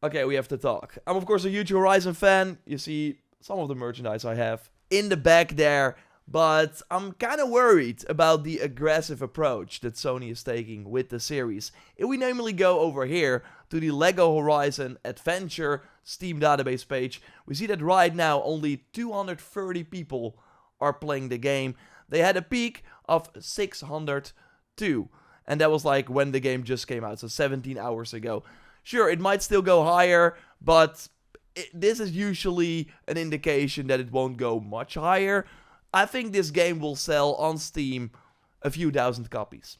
Okay, we have to talk. I'm of course a huge Horizon fan. You see some of the merchandise I have in the back there. But I'm kind of worried about the aggressive approach that Sony is taking with the series. If we namely go over here to the LEGO Horizon Adventure Steam database page, we see that right now only 230 people are playing the game. They had a peak of 602, and that was like when the game just came out, so 17 hours ago. Sure, it might still go higher, but this is usually an indication that it won't go much higher. I think this game will sell on Steam a few thousand copies.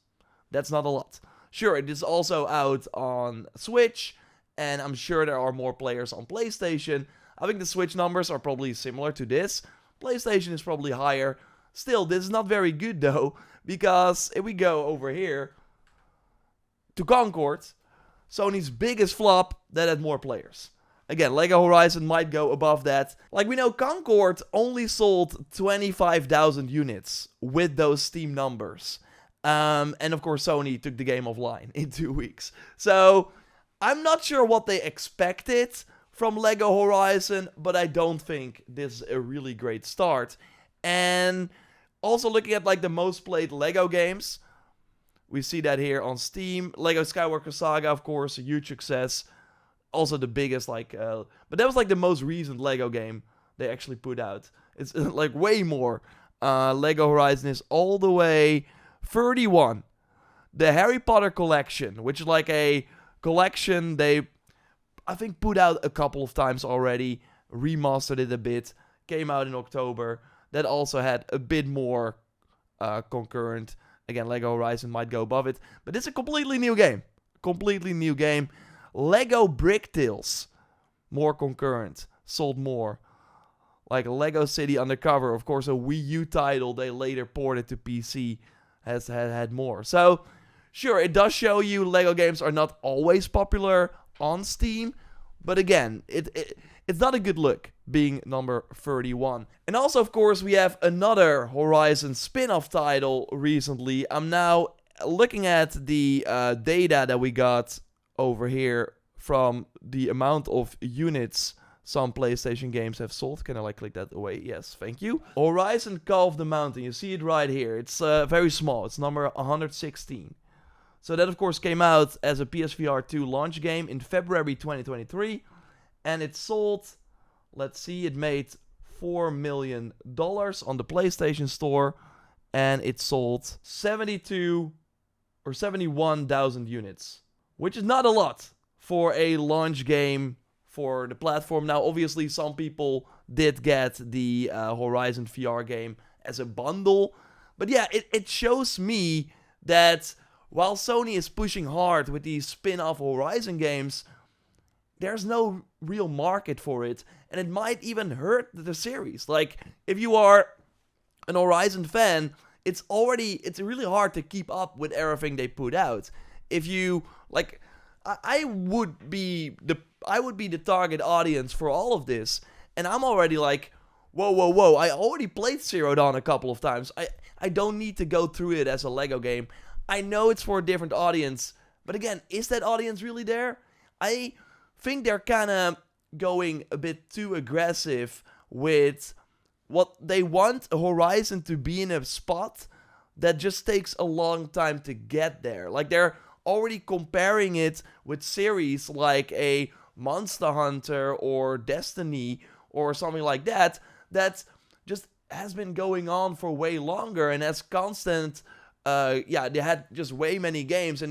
That's not a lot. Sure, it is also out on Switch, and I'm sure there are more players on PlayStation. I think the Switch numbers are probably similar to this. PlayStation is probably higher. Still, this is not very good though, because if we go over here to Concord, Sony's biggest flop, that had more players. Again, LEGO Horizon might go above that. Like we know, Concord only sold 25,000 units with those Steam numbers. And of course, Sony took the game offline in 2 weeks. So, I'm not sure what they expected from LEGO Horizon, but I don't think this is a really great start. And also looking at like the most played LEGO games, we see that here on Steam. LEGO Skywalker Saga, of course, a huge success. Also the biggest, but that was like the most recent LEGO game they actually put out. It's like way more. LEGO Horizon is all the way 31. The Harry Potter collection, which is like a collection they, I think, put out a couple of times already, remastered it a bit, came out in October. That also had a bit more concurrent. Again, LEGO Horizon might go above it, but it's a completely new game. Completely new game. LEGO Brick Tales, more concurrent, sold more. Like LEGO City Undercover, of course, a Wii U title they later ported to PC, has had more. So, sure, it does show you LEGO games are not always popular on Steam, but again, it's not a good look being number 31. And also, of course, we have another Horizon spin-off title recently. I'm now looking at the data that we got over here from the amount of units some PlayStation games have sold. Can I like click that away? Yes, thank you. Horizon Call of the Mountain. You see it right here. It's very small. It's number 116. So that, of course, came out as a PSVR 2 launch game in February 2023. And it sold, let's see, it made $4 million on the PlayStation Store. And it sold 72 or 71,000 units, which is not a lot for a launch game for the platform. Now, obviously, some people did get the Horizon VR game as a bundle. But yeah, it shows me that while Sony is pushing hard with these spin-off Horizon games, there's no real market for it. And it might even hurt the series. Like, if you are an Horizon fan, it's really hard to keep up with everything they put out. If you, like, I would be the target audience for all of this. And I'm already like, whoa, I already played Zero Dawn a couple of times. I don't need to go through it as a LEGO game. I know it's for a different audience, but again, is that audience really there? I think they're kind of going a bit too aggressive with what they want a Horizon to be in a spot that just takes a long time to get there. Like, they're already comparing it with series like a Monster Hunter or Destiny or something like that just has been going on for way longer and has constant they had just way many games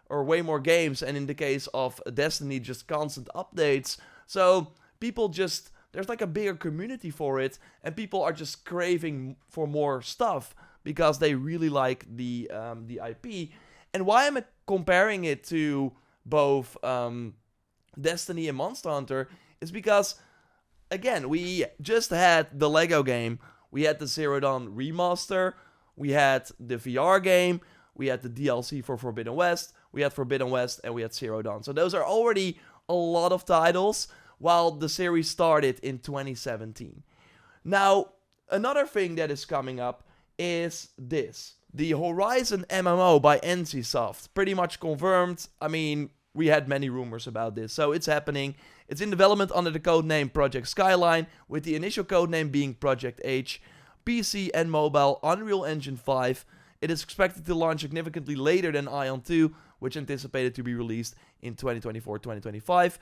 way more games, and in the case of Destiny, just constant updates. So people just, there's like a bigger community for it, and people are just craving for more stuff because they really like the IP. And why I'm comparing it to both Destiny and Monster Hunter is because, again, we just had the LEGO game, we had the Zero Dawn remaster, we had the VR game, we had the DLC for Forbidden West, we had Forbidden West, and we had Zero Dawn. So those are already a lot of titles, while the series started in 2017. Now, another thing that is coming up is this. The Horizon MMO by NCSoft. Pretty much confirmed. I mean, we had many rumors about this. So it's happening. It's in development under the codename Project Skyline, with the initial codename being Project H. PC and mobile, Unreal Engine 5. It is expected to launch significantly later than Ion 2, which anticipated to be released in 2024-2025.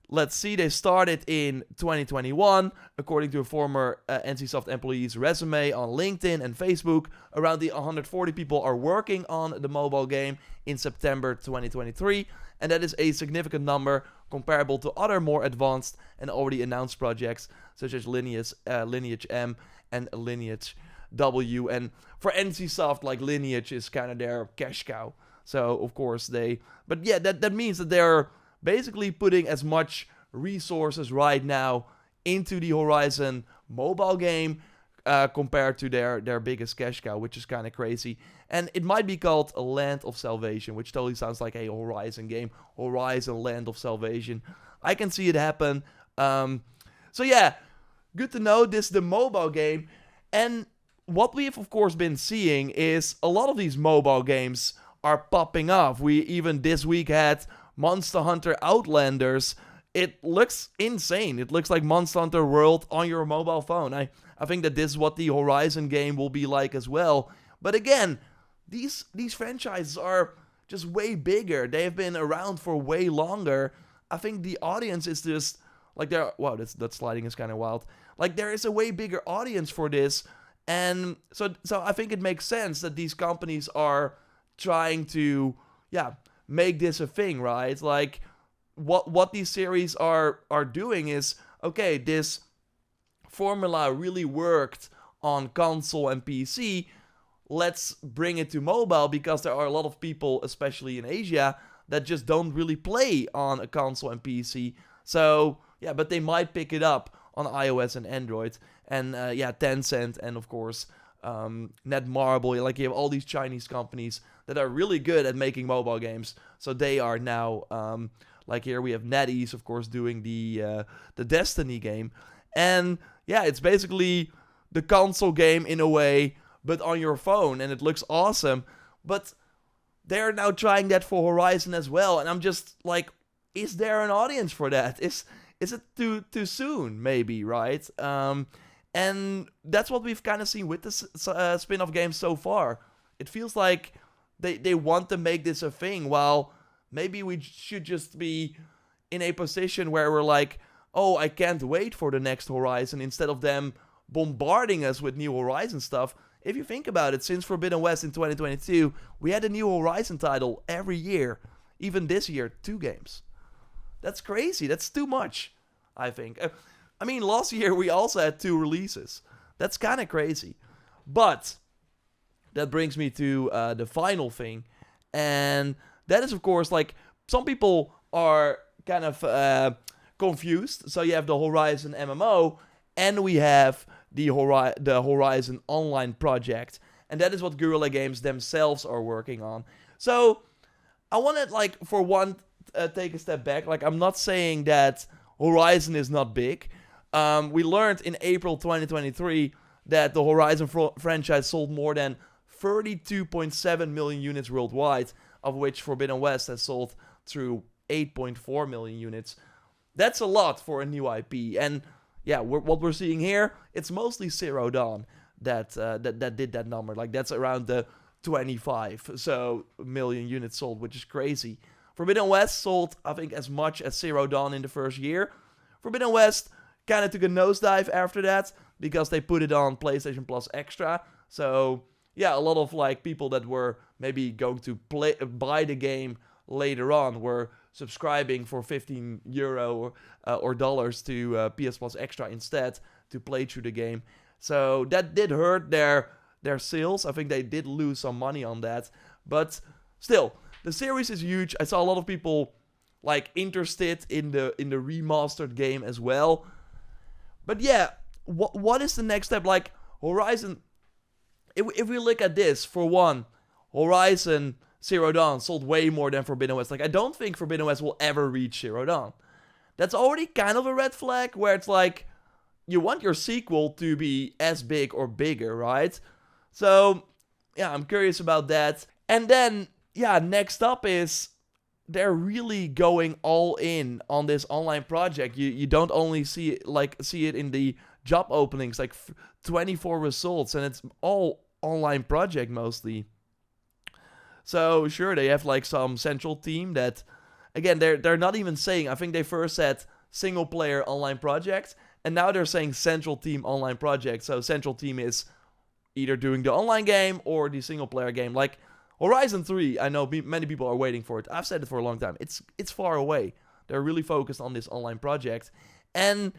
Let's see, they started in 2021. According to a former NCSoft employee's resume on LinkedIn and Facebook, around 140 people are working on the mobile game in September 2023, and that is a significant number comparable to other more advanced and already announced projects such as Lineage M and Lineage W. And for NCSoft, like, Lineage is kind of their cash cow. So of course but yeah, that means that they're basically putting as much resources right now into the Horizon mobile game compared to their biggest cash cow, which is kind of crazy. And it might be called a Land of Salvation, which totally sounds like a Horizon game. Horizon Land of Salvation. I can see it happen. So yeah, good to know this is the mobile game. And what we've of course been seeing is a lot of these mobile games are popping off. We even this week had Monster Hunter Outlanders. It looks insane. It looks like Monster Hunter World on your mobile phone. I think that this is what the Horizon game will be like as well. But again, these franchises are just way bigger. They have been around for way longer. I think the audience is just like wow, that sliding is kind of wild. Like, there is a way bigger audience for this, and so I think it makes sense that these companies are trying to make this a thing, right? Like, what these series are doing is, okay, this formula really worked on console and PC. Let's bring it to mobile, because there are a lot of people, especially in Asia, that just don't really play on a console and PC. So yeah, but they might pick it up on iOS and Android. And Tencent and of course Netmarble, like, you have all these Chinese companies that are really good at making mobile games. So they are now like, here we have NetEase, of course, doing the Destiny game. And yeah, it's basically the console game in a way, but on your phone, and it looks awesome. But they're now trying that for Horizon as well, and I'm just like, is there an audience for that? Is it too soon, maybe, right? And that's what we've kind of seen with the spin-off games so far. It feels like they want to make this a thing, while maybe we should just be in a position where we're like, oh, I can't wait for the next Horizon, instead of them bombarding us with new Horizon stuff. If you think about it, since Forbidden West in 2022, we had a new Horizon title every year. Even this year, 2 games. That's crazy. That's too much, I think. I mean, last year we also had 2 releases. That's kind of crazy. But that brings me to the final thing. And that is, of course, like, some people are kind of confused. So you have the Horizon MMO, and we have the Horizon Online project. And that is what Guerrilla Games themselves are working on. So I want to, like, for one, take a step back. Like, I'm not saying that Horizon is not big. We learned in April 2023 that the Horizon franchise sold more than 32.7 million units worldwide, of which Forbidden West has sold through 8.4 million units. That's a lot for a new IP. And yeah, what we're seeing here, it's mostly Zero Dawn that did that number. Like, that's around the 25 million units sold, which is crazy. Forbidden West sold, I think, as much as Zero Dawn in the first year. Forbidden West kind of took a nosedive after that, because they put it on PlayStation Plus Extra. So yeah, a lot of, like, people that were maybe going to buy the game later on were subscribing for €15 or dollars to PS Plus Extra instead to play through the game. So that did hurt their sales. I think they did lose some money on that. But still, the series is huge. I saw a lot of people, like, interested in the remastered game as well. But yeah, what is the next step? Like, Horizon, if we look at this, for one, Horizon Zero Dawn sold way more than Forbidden West. Like, I don't think Forbidden West will ever reach Zero Dawn. That's already kind of a red flag, where it's like, you want your sequel to be as big or bigger, right? So yeah, I'm curious about that. And then, yeah, next up is they're really going all in on this online project. You don't only see it in the job openings, like 24 results, and it's all online project mostly. So sure, they have like some central team that, again, they're not even saying. I think they first said single player online project, and now they're saying central team online project. So central team is either doing the online game or the single player game. Like Horizon 3, I know many people are waiting for it. I've said it for a long time. It's far away. They're really focused on this online project, and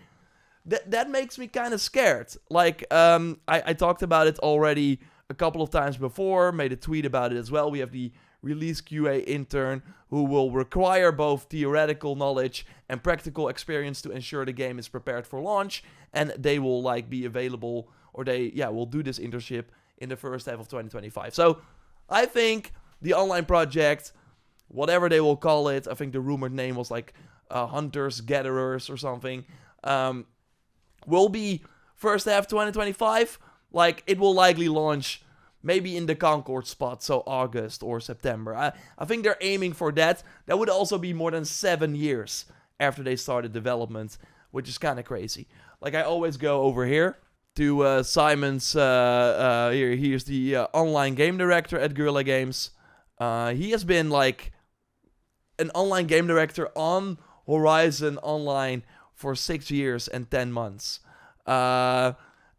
that makes me kind of scared. Like I talked about it already a couple of times before, made a tweet about it as well. We have the release QA intern who will require both theoretical knowledge and practical experience to ensure the game is prepared for launch, and they will like be available, or they will do this internship in the first half of 2025. So I think the online project, whatever they will call it, I think the rumored name was like Hunters, Gatherers or something, will be first half 2025. Like, it will likely launch maybe in the Concord spot, so August or September. I think they're aiming for that. That would also be more than 7 years after they started development, which is kind of crazy. Like, I always go over here to Simon's, here's the online game director at Guerrilla Games. He has been, like, an online game director on Horizon Online for 6 years and 10 months.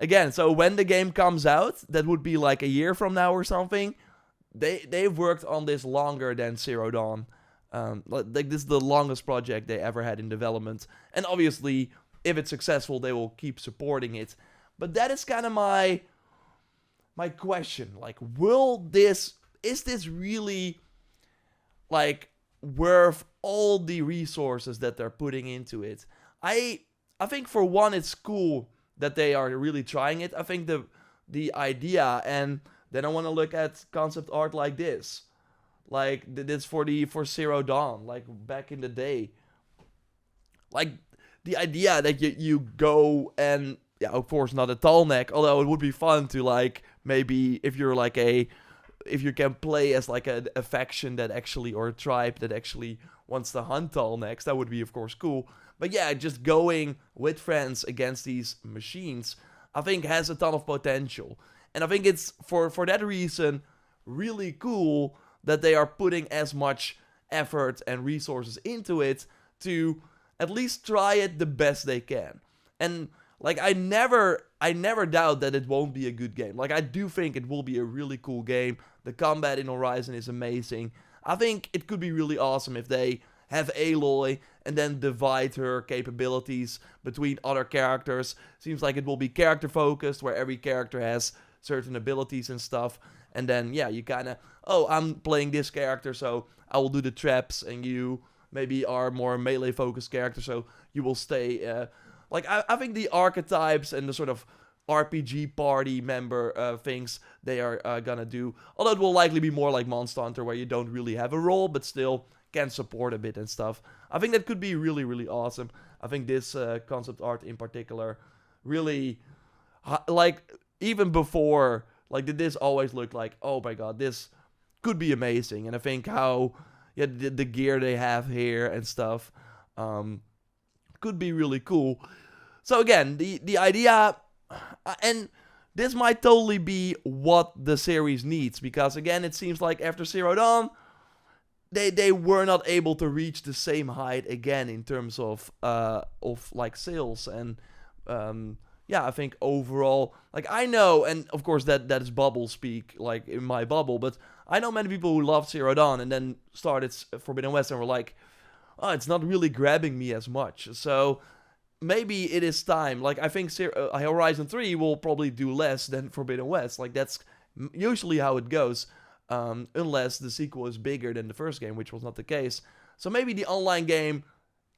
Again, so when the game comes out, that would be like a year from now or something. They've worked on this longer than Zero Dawn. Like this is the longest project they ever had in development. And obviously, if it's successful, they will keep supporting it. But that is kind of my question. Like, is this really like worth all the resources that they're putting into it? I think for one, it's cool that they are really trying it. I think the idea, and then I want to look at concept art like this. Like, this for Zero Dawn, like back in the day. Like, the idea that you go and, of course not a tall neck, although it would be fun to, like, maybe if you're like if you can play as like a faction that actually, or a tribe that actually wants to hunt tall necks, that would be of course cool. But yeah, just going with friends against these machines, I think has a ton of potential. And I think it's, for that reason, really cool that they are putting as much effort and resources into it to at least try it the best they can. And like, I never doubt that it won't be a good game. Like, I do think it will be a really cool game. The combat in Horizon is amazing. I think it could be really awesome if they have Aloy and then divide her capabilities between other characters. Seems like it will be character focused, where every character has certain abilities and stuff. And then, you kind of, I'm playing this character, so I will do the traps, and you maybe are more melee focused character, so you will stay. I think the archetypes and the sort of RPG party member things they are gonna do, although it will likely be more like Monster Hunter, where you don't really have a role, but still can support a bit and stuff. I think that could be really, really awesome. I think this concept art in particular really, like, even before, like, did this always look like, oh my god, this could be amazing. And I think how, the gear they have here and stuff could be really cool. So again, the idea, and this might totally be what the series needs, because again, it seems like after Zero Dawn, they were not able to reach the same height again in terms of like sales. And I think overall, like, I know, and of course that is bubble speak, like in my bubble, but I know many people who loved Zero Dawn and then started Forbidden West and were like, oh, it's not really grabbing me as much. So maybe it is time. Like, I think Horizon 3 will probably do less than Forbidden West. Like, that's usually how it goes. Unless the sequel is bigger than the first game, which was not the case. So maybe the online game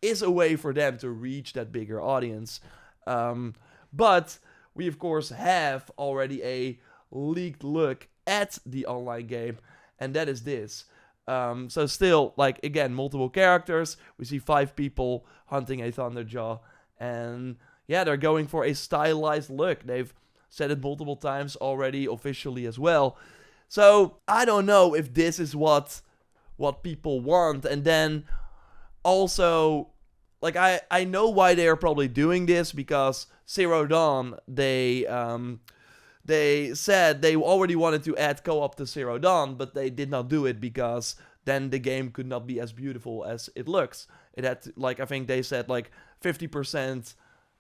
is a way for them to reach that bigger audience. But we, of course, have already a leaked look at the online game, and that is this. So still, like, again, multiple characters. We see 5 people hunting a Thunderjaw, and they're going for a stylized look. They've said it multiple times already, officially as well. So I don't know if this is what what people want. And then also, like, I know why they are probably doing this, because Zero Dawn, they said they already wanted to add co-op to Zero Dawn, but they did not do it because then the game could not be as beautiful as it looks. It had to, like, I think they said like 50%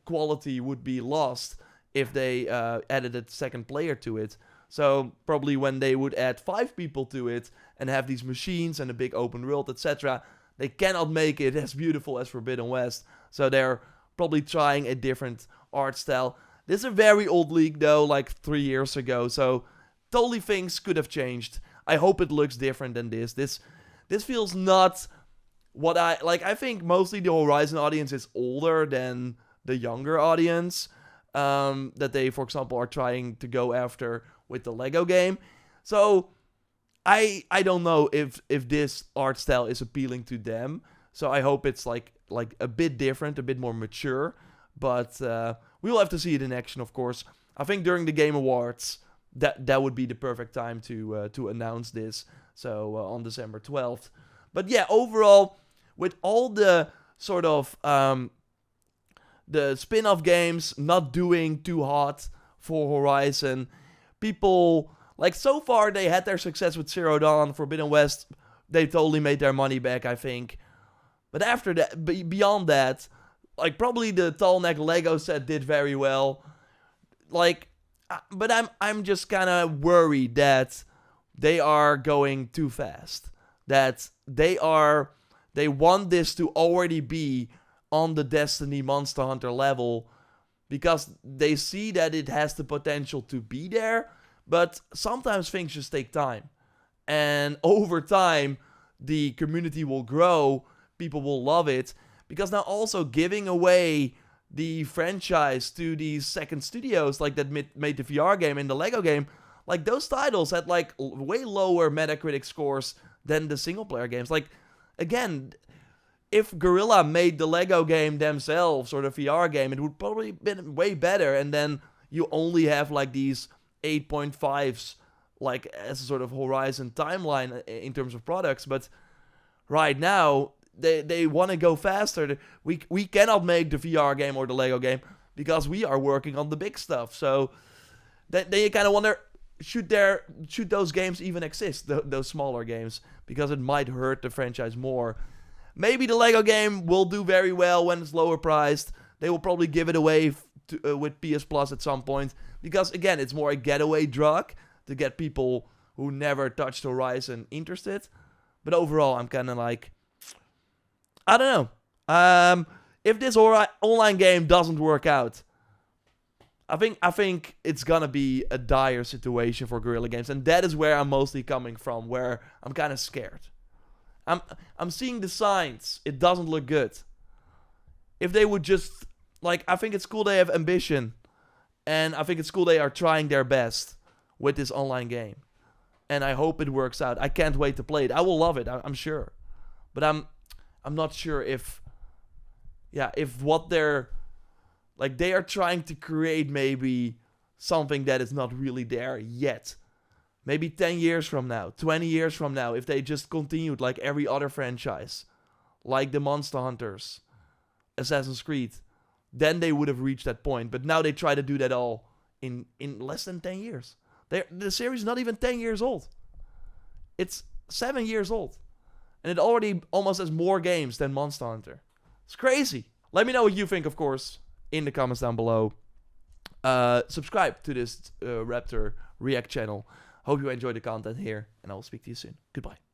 quality would be lost if they added a second player to it. So probably when they would add 5 people to it and have these machines and a big open world, etc., they cannot make it as beautiful as Forbidden West. So they're probably trying a different art style. This is a very old leak though, like 3 years ago, so totally things could have changed. I hope it looks different than this. This feels not what I like. I think mostly the Horizon audience is older than the younger audience that they, for example, are trying to go after with the Lego game. So I don't know if this art style is appealing to them. So I hope it's like a bit different, a bit more mature. But we will have to see it in action, of course. I think during the Game Awards, that would be the perfect time to announce this. So on December 12th. But yeah, overall, with all the sort of the spin-off games not doing too hot for Horizon, people, like, so far they had their success with Zero Dawn, Forbidden West, they totally made their money back, I think. But after that, beyond that, like, probably the tall neck Lego set did very well. Like, but I'm just kind of worried that they are going too fast. That they want this to already be on the Destiny Monster Hunter level, because they see that it has the potential to be there, but sometimes things just take time. And over time, the community will grow, people will love it, because now also giving away the franchise to these second studios, like that made the VR game and the Lego game, like those titles had like way lower Metacritic scores than the single player games. Like, again, if Guerrilla made the Lego game themselves or the VR game, it would probably been way better. And then you only have like these 8.5s, like as a sort of Horizon timeline in terms of products. But right now, they want to go faster. We cannot make the VR game or the Lego game because we are working on the big stuff. So they kind of wonder, should those games even exist, those smaller games, because it might hurt the franchise more. Maybe the Lego game will do very well when it's lower priced. They will probably give it away with PS Plus at some point, because again, it's more a getaway drug to get people who never touched Horizon interested. But overall, I'm kind of like, I don't know. If this online game doesn't work out, I think it's gonna be a dire situation for Guerrilla Games, and that is where I'm mostly coming from, where I'm kind of scared. I'm seeing the signs. It doesn't look good. If they would just, like, I think it's cool they have ambition, and I think it's cool they are trying their best with this online game, and I hope it works out. I can't wait to play it. I will love it, I'm sure, but I'm not sure if what they're, like, they are trying to create maybe something that is not really there yet. Maybe 10 years from now, 20 years from now, if they just continued like every other franchise, like the Monster Hunters, Assassin's Creed, then they would have reached that point. But now they try to do that all in less than 10 years. The series is not even 10 years old. It's 7 years old. And it already almost has more games than Monster Hunter. It's crazy. Let me know what you think, of course, in the comments down below. Subscribe to this Raptor React channel. Hope you enjoyed the content here, and I will speak to you soon. Goodbye.